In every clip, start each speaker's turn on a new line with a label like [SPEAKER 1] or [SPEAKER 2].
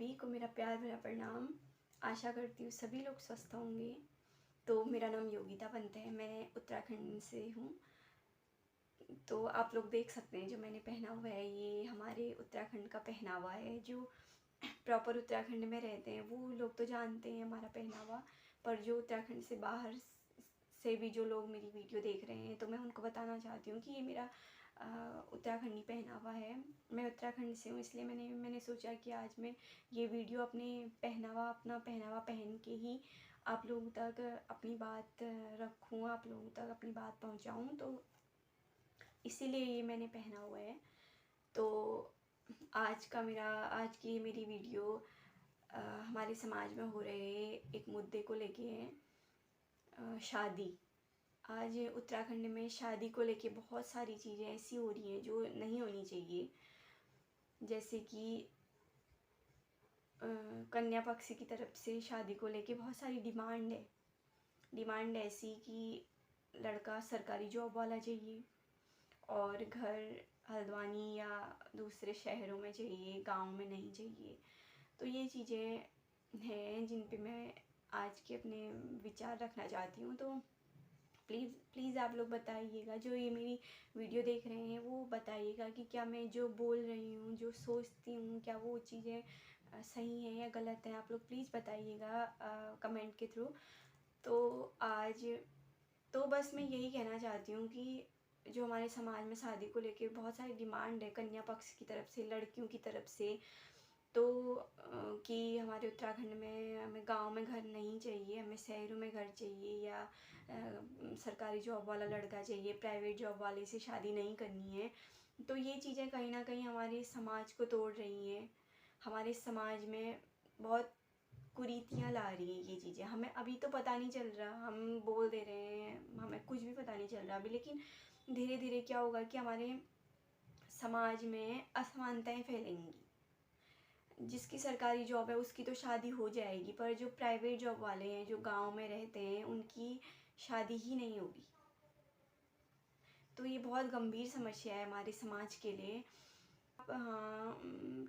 [SPEAKER 1] सभी को मेरा प्यार भरा प्रणाम। आशा करती हूँ सभी लोग स्वस्थ होंगे। तो मेरा नाम योगिता पंत है, मैं उत्तराखंड से हूँ। तो आप लोग देख सकते हैं जो मैंने पहना हुआ है, ये हमारे उत्तराखंड का पहनावा है। जो प्रॉपर उत्तराखंड में रहते हैं वो लोग तो जानते हैं हमारा पहनावा, पर जो उत्तराखंड से बाहर से भी जो लोग मेरी वीडियो देख रहे हैं तो मैं उनको बताना चाहती हूँ कि ये मेरा उत्तराखंडी पहनावा है। मैं उत्तराखंड से हूँ, इसलिए मैंने सोचा कि आज मैं ये वीडियो अपना पहनावा पहन के ही आप लोगों तक अपनी बात रखूँ, आप लोगों तक अपनी बात पहुँचाऊँ, तो इसीलिए ये मैंने पहना हुआ है। तो आज की मेरी वीडियो हमारे समाज में हो रहे एक मुद्दे को लेके है, शादी। आज उत्तराखंड में शादी को लेके बहुत सारी चीज़ें ऐसी हो रही हैं जो नहीं होनी चाहिए। जैसे कि कन्या पक्ष की तरफ से शादी को लेके बहुत सारी डिमांड ऐसी कि लड़का सरकारी जॉब वाला चाहिए और घर हल्द्वानी या दूसरे शहरों में चाहिए, गांव में नहीं चाहिए। तो ये चीज़ें हैं जिन पे मैं आज के अपने विचार रखना चाहती हूँ। तो प्लीज़ आप लोग बताइएगा, जो ये मेरी वीडियो देख रहे हैं वो बताइएगा कि क्या मैं जो बोल रही हूँ, जो सोचती हूँ, क्या वो चीज़ें सही हैं या गलत हैं। आप लोग प्लीज़ बताइएगा कमेंट के थ्रू। तो बस मैं यही कहना चाहती हूँ कि जो हमारे समाज में शादी को लेके बहुत सारी डिमांड है कन्या पक्ष की तरफ से, लड़कियों की तरफ से, तो कि हमारे उत्तराखंड में हमें गांव में घर नहीं चाहिए, हमें शहरों में घर चाहिए, या सरकारी जॉब वाला लड़का चाहिए, प्राइवेट जॉब वाले से शादी नहीं करनी है। तो ये चीज़ें कहीं ना कहीं हमारे समाज को तोड़ रही हैं। हमारे समाज में बहुत कुरीतियाँ ला रही हैं ये चीज़ें। हमें अभी तो पता नहीं चल रहा, हम बोल दे रहे हैं, हमें कुछ भी पता नहीं चल रहा अभी, लेकिन धीरे धीरे क्या होगा कि हमारे समाज में असमानताएं फैलेंगी। जिसकी सरकारी जॉब है उसकी तो शादी हो जाएगी, पर जो प्राइवेट जॉब वाले हैं, जो गांव में रहते हैं, उनकी शादी ही नहीं होगी। तो ये बहुत गंभीर समस्या है हमारे समाज के लिए। हाँ,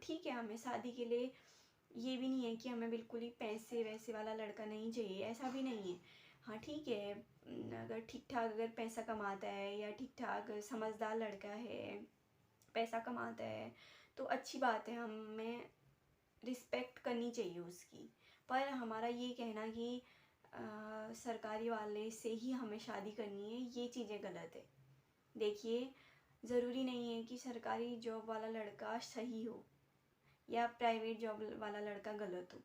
[SPEAKER 1] ठीक है, हमें शादी के लिए ये भी नहीं है कि हमें बिल्कुल ही पैसे वैसे वाला लड़का नहीं चाहिए, ऐसा भी नहीं है। हाँ ठीक है, अगर ठीक ठाक अगर पैसा कमाता है या ठीक ठाक समझदार लड़का है, पैसा कमाता है, तो अच्छी बात है, हमें रिस्पेक्ट करनी चाहिए उसकी। पर हमारा ये कहना कि सरकारी वाले से ही हमें शादी करनी है, ये चीज़ें गलत है। देखिए, ज़रूरी नहीं है कि सरकारी जॉब वाला लड़का सही हो या प्राइवेट जॉब वाला लड़का गलत हो।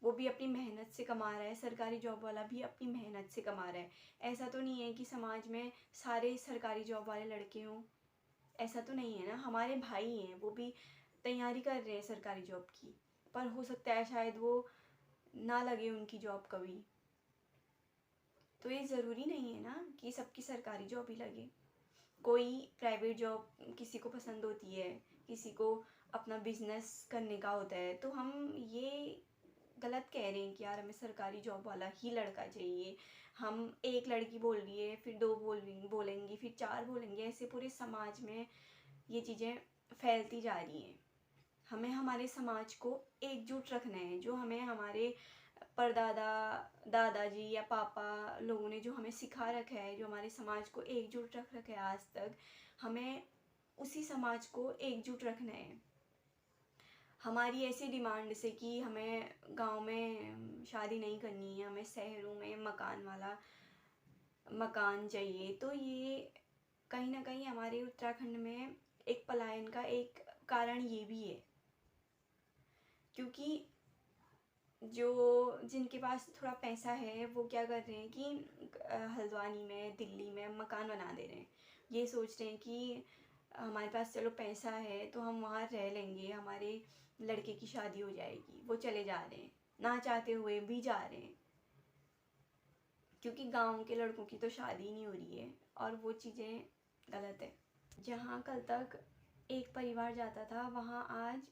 [SPEAKER 1] वो भी अपनी मेहनत से कमा रहा है, सरकारी जॉब वाला भी अपनी मेहनत से कमा रहा है। ऐसा तो नहीं है कि समाज में सारे सरकारी जॉब वाले लड़के हों, ऐसा तो नहीं है ना। हमारे भाई हैं, वो भी तैयारी कर रहे हैं सरकारी जॉब की, पर हो सकता है शायद वो ना लगे उनकी जॉब कभी। तो ये ज़रूरी नहीं है ना कि सबकी सरकारी जॉब ही लगे। कोई प्राइवेट जॉब किसी को पसंद होती है, किसी को अपना बिजनेस करने का होता है। तो हम ये गलत कह रहे हैं कि यार हमें सरकारी जॉब वाला ही लड़का चाहिए। हम एक लड़की बोल रही है, फिर दो बोलेंगी, फिर चार बोलेंगे, ऐसे पूरे समाज में ये चीज़ें फैलती जा रही हैं। हमें हमारे समाज को एकजुट रखना है। जो हमें हमारे परदादा दादाजी या पापा लोगों ने जो हमें सिखा रखा है, जो हमारे समाज को एकजुट रख रखा है आज तक, हमें उसी समाज को एकजुट रखना है। हमारी ऐसी डिमांड से कि हमें गांव में शादी नहीं करनी है, हमें शहरों में मकान वाला मकान चाहिए, तो ये कहीं ना कहीं हमारे उत्तराखंड में एक पलायन का एक कारण ये भी है। क्योंकि जो जिनके पास थोड़ा पैसा है वो क्या कर रहे हैं कि हल्द्वानी में, दिल्ली में मकान बना दे रहे हैं। ये सोच रहे हैं कि हमारे पास चलो पैसा है तो हम वहाँ रह लेंगे, हमारे लड़के की शादी हो जाएगी। वो चले जा रहे हैं, ना चाहते हुए भी जा रहे हैं, क्योंकि गांव के लड़कों की तो शादी नहीं हो रही है, और वो चीज़ें गलत है। जहाँ कल तक एक परिवार जाता था, वहाँ आज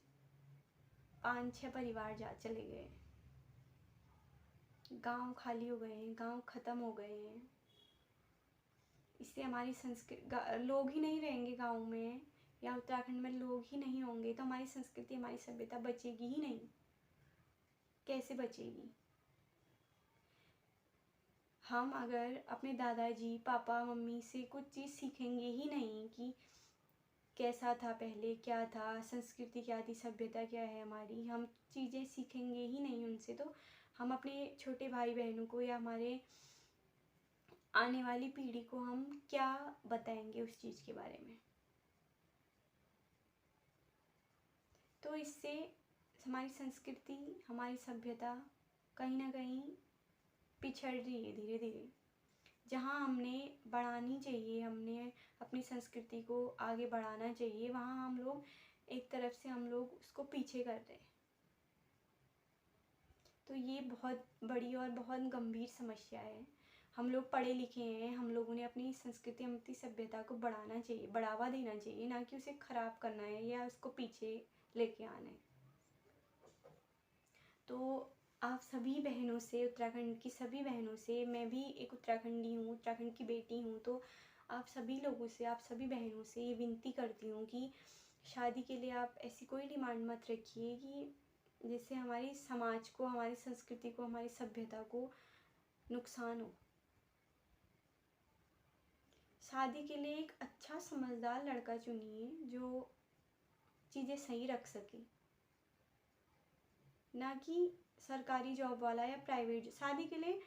[SPEAKER 1] 5-6 परिवार चले गए। गांव खाली हो गए हैं, गांव ख़त्म हो गए हैं। इससे हमारी संस्कृति, लोग ही नहीं रहेंगे गांव में या उत्तराखंड में, लोग ही नहीं होंगे तो हमारी संस्कृति, हमारी सभ्यता बचेगी ही नहीं। कैसे बचेगी। हम अगर अपने दादाजी पापा मम्मी से कुछ चीज़ सीखेंगे ही नहीं कि कैसा था पहले, क्या था, संस्कृति क्या थी, सभ्यता क्या है हमारी, हम चीज़ें सीखेंगे ही नहीं उनसे, तो हम अपने छोटे भाई बहनों को या हमारे आने वाली पीढ़ी को हम क्या बताएंगे उस चीज़ के बारे में। तो इससे हमारी संस्कृति, हमारी सभ्यता कहीं ना कहीं पिछड़ रही है धीरे धीरे। जहाँ हमने बढ़ानी चाहिए, हमने अपनी संस्कृति को आगे बढ़ाना चाहिए, वहाँ हम लोग एक तरफ से हम लोग उसको पीछे कर रहे हैं। तो ये बहुत बड़ी और बहुत गंभीर समस्या है। हम लोग पढ़े लिखे हैं, हम लोगों ने अपनी संस्कृति, अपनी सभ्यता को बढ़ाना चाहिए, बढ़ावा देना चाहिए, ना कि उसे ख़राब करना है या उसको पीछे लेके आना है। तो आप सभी बहनों से, उत्तराखंड की सभी बहनों से, मैं भी एक उत्तराखंडी हूँ, उत्तराखंड की बेटी हूँ, तो आप सभी लोगों से, आप सभी बहनों से ये विनती करती हूँ कि शादी के लिए आप ऐसी कोई डिमांड मत रखिए कि जिससे हमारी समाज को, हमारी संस्कृति को, हमारी सभ्यता को नुकसान हो। शादी के लिए एक अच्छा समझदार लड़का चुनिए जो चीज़ें सही रख सके, ना कि सरकारी जॉब वाला या प्राइवेट। शादी के लिए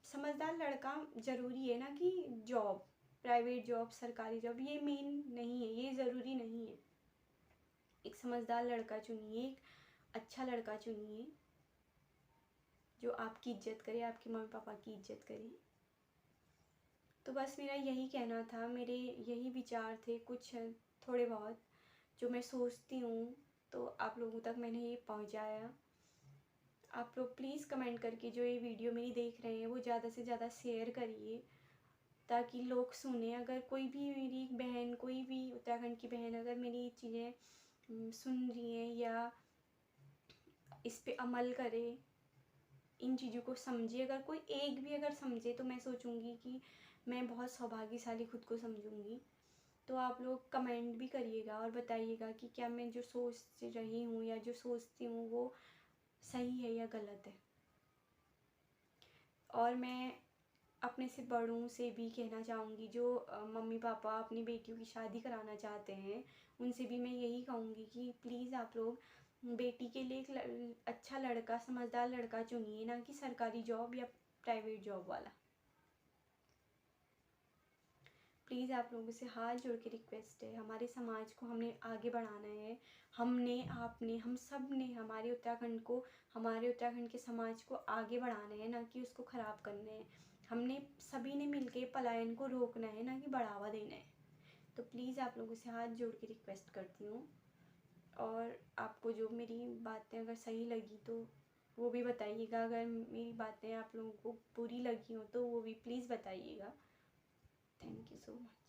[SPEAKER 1] समझदार लड़का ज़रूरी है, ना कि जॉब, प्राइवेट जॉब, सरकारी जॉब, ये मेन नहीं है, ये ज़रूरी नहीं है। एक समझदार लड़का चुनिए, एक अच्छा लड़का चुनिए जो आपकी इज्जत करे, आपके मम्मी पापा की इज्जत करे। तो बस मेरा यही कहना था, मेरे यही विचार थे कुछ थोड़े बहुत जो मैं सोचती हूँ, तो आप लोगों तक मैंने ये पहुँचाया। आप लोग प्लीज़ कमेंट करके जो ये वीडियो मेरी देख रहे हैं वो ज़्यादा से ज़्यादा शेयर करिए, ताकि लोग सुने। अगर कोई भी मेरी बहन, कोई भी उत्तराखंड की बहन अगर मेरी चीज़ें सुन रही हैं या इस पे अमल करे, इन चीज़ों को समझे, अगर कोई एक भी अगर समझे तो मैं सोचूंगी कि मैं बहुत सौभाग्यशाली खुद को समझूंगी। तो आप लोग कमेंट भी करिएगा और बताइएगा कि क्या मैं जो सोच रही हूँ या जो सोचती हूँ वो सही है या गलत है। और मैं अपने से बड़ों से भी कहना चाहूँगी, जो मम्मी पापा अपनी बेटियों की शादी कराना चाहते हैं, उनसे भी मैं यही कहूँगी कि प्लीज़ आप लोग बेटी के लिए एक अच्छा लड़का, समझदार लड़का चुनिए, ना कि सरकारी जॉब या प्राइवेट जॉब वाला। प्लीज़ आप लोगों से हाथ जोड़ के रिक्वेस्ट है, हमारे समाज को हमने आगे बढ़ाना है। हमने, आपने, हम सब ने हमारे उत्तराखंड को, हमारे उत्तराखंड के समाज को आगे बढ़ाना है, ना कि उसको ख़राब करना है। हमने सभी ने मिलके पलायन को रोकना है, ना कि बढ़ावा देना है। तो प्लीज़ आप लोगों से हाथ जोड़ के रिक्वेस्ट करती हूँ। और आपको जो मेरी बातें अगर सही लगी तो वो भी बताइएगा, अगर मेरी बातें आप लोगों को बुरी लगी हो तो वो भी प्लीज़ बताइएगा। Thank you so much.